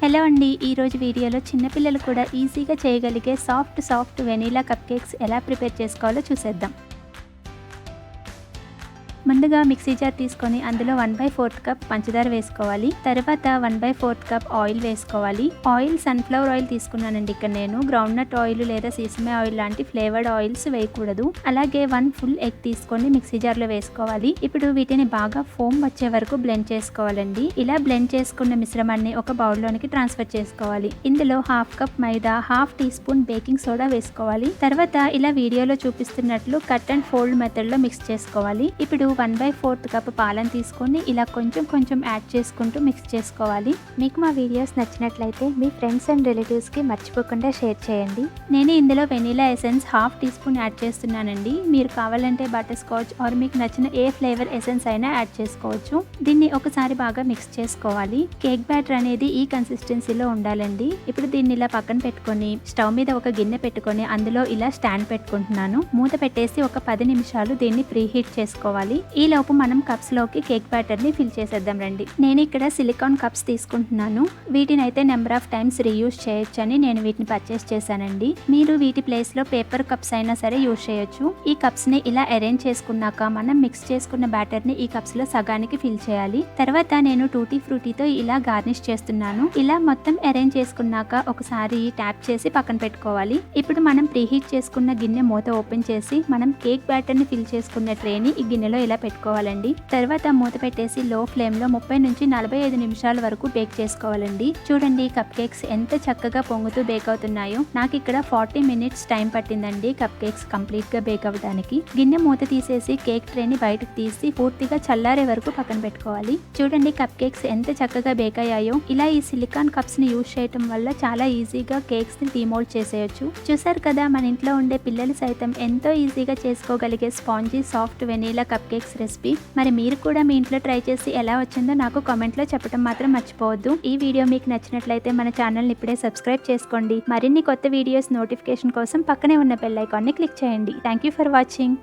Hello అండి, ఈరోజు వీడియోలో చిన్నపిల్లలు కూడా ఈజీగా చేయగలిగే సాఫ్ట్ వెనీలా కప్ కేక్స్ ఎలా ప్రిపేర్ చేసుకోవాలో చూసేద్దాం. ముందుగా మిక్సీ జార్ తీసుకొని అందులో 1/4 కప్ పంచదార వేసుకోవాలి. తర్వాత 1/4 కప్ ఆయిల్ వేసుకోవాలి. ఆయిల్ సన్ఫ్లవర్ ఆయిల్ తీసుకున్నానండి. ఇక్కడ నేను గ్రౌండ్ నట్ ఆయిల్ లేదా సీసమే ఆయిల్ లాంటి ఫ్లేవర్డ్ ఆయిల్స్ వేయకూడదు. అలాగే 1 ఫుల్ ఎగ్ తీసుకొని మిక్సీ జార్ లో వేసుకోవాలి. ఇప్పుడు వీటిని బాగా ఫోమ్ వచ్చే వరకు బ్లెండ్ చేసుకోవాలండి. ఇలా బ్లెండ్ చేసుకున్న మిశ్రమాన్ని ఒక బౌల్ లోనికి ట్రాన్స్ఫర్ చేసుకోవాలి. ఇందులో 1/2 కప్ మైదా, 1/2 టీ స్పూన్ బేకింగ్ సోడా వేసుకోవాలి. తర్వాత ఇలా వీడియోలో చూపిస్తున్నట్లు కట్ అండ్ ఫోల్డ్ మెథడ్ లో మిక్స్ చేసుకోవాలి. ఇప్పుడు 1/4 కప్ పాలను తీసుకొని ఇలా కొంచెం యాడ్ చేసుకుంటూ మిక్స్ చేసుకోవాలి. మీకు మా వీడియోస్ నచ్చినట్లయితే మీ ఫ్రెండ్స్ అండ్ రిలేటివ్స్ కి మర్చిపోకుండా షేర్ చేయండి. నేను ఇందులో vanilla essence 1/2 teaspoon add చేస్తున్నానండి. మీరు కావాలంటే బటర్ స్కాచ్ ఆర్ మీకు నచ్చిన ఏ ఫ్లేవర్ ఎసెన్స్ అయినా యాడ్ చేసుకోవచ్చు. దీన్ని ఒకసారి బాగా మిక్స్ చేసుకోవాలి. కేక్ బ్యాటర్ అనేది ఈ కన్సిస్టెన్సీలో ఉండాలండి. ఇప్పుడు దీన్ని ఇలా పక్కన పెట్టుకొని స్టవ్ మీద ఒక గిన్నె పెట్టుకొని అందులో ఇలా స్టాండ్ పెట్టుకుంటున్నాను. మూత పెట్టేసి ఒక 10 నిమిషాలు దీన్ని ప్రీ హీట్ చేసుకోవాలి. ఈ లోపు మనం కప్స్ లోకి కేక్ బ్యాటర్ ని ఫిల్ చేసేద్దాం రండి. నేను ఇక్కడ సిలికాన్ కప్స్ తీసుకుంటున్నాను. వీటిని అయితే నెంబర్ ఆఫ్ టైమ్స్ రీయూజ్ చేయొచ్చని నేను వీటిని పర్చేస్ చేశానండి. మీరు వీటి ప్లేస్ లో పేపర్ కప్స్ అయినా సరే యూజ్ చేయొచ్చు. ఈ కప్స్ ని ఇలా అరేంజ్ చేసుకున్నాక మనం మిక్స్ చేసుకున్న బ్యాటర్ ని ఈ కప్స్ లో సగానికి ఫిల్ చేయాలి. తర్వాత నేను టూటీ ఫ్రూటీతో ఇలా గార్నిష్ చేస్తున్నాను. ఇలా మొత్తం అరేంజ్ చేసుకున్నాక ఒకసారి ట్యాప్ చేసి పక్కన పెట్టుకోవాలి. ఇప్పుడు మనం ప్రీహీట్ చేసుకున్న గిన్నె మూత ఓపెన్ చేసి మనం కేక్ బ్యాటర్ ని ఫిల్ చేసుకున్న ట్రేని ఈ గిన్నెలో ఇలా పెట్టుకోవాలండి. తర్వాత మూత పెట్టేసి లో ఫ్లేమ్ లో 30 నుంచి 45 నిమిషాల వరకు బేక్ చేసుకోవాలండి. చూడండి కప్ కేక్స్ ఎంత చక్కగా పొంగుతూ బేక్ అవుతున్నాయో. నాకు ఇక్కడ 40 మినిట్స్ టైం పట్టిందండి కప్ కేక్స్ కంప్లీట్ గా బేక్ అవ్వడానికి. గిన్నె మూత తీసేసి కేక్ ట్రేని బయటకు తీసి పూర్తిగా చల్లారే వరకు పక్కన పెట్టుకోవాలి. చూడండి కప్ కేక్స్ ఎంత చక్కగా బేక్ అయ్యాయో. ఇలా ఈ సిలికాన్ కప్స్ ని యూజ్ చేయటం వల్ల చాలా ఈజీగా కేక్స్ ని డీమోల్డ్ చేసేయచ్చు. చూసారు కదా, మన ఇంట్లో ఉండే పిల్లలు సైతం ఎంతో ఈజీగా చేసుకోగలిగే spongy soft vanilla cup cakes recipe. మరి మీరు కూడా మీ ఇంట్లో ట్రై చేసి ఎలా వచ్చిందో నాకు కామెంట్ లో చెప్పడం మాత్రం మర్చిపోవద్దు. ఈ వీడియో మీకు నచ్చినట్లయితే మన ఛానల్ ని ఇప్పుడే సబ్స్క్రైబ్ చేసుకోండి. మరిన్ని కొత్త వీడియోస్ నోటిఫికేషన్ కోసం పక్కనే ఉన్న బెల్ ఐకాన్ ని క్లిక్ చేయండి. Thank you for watching.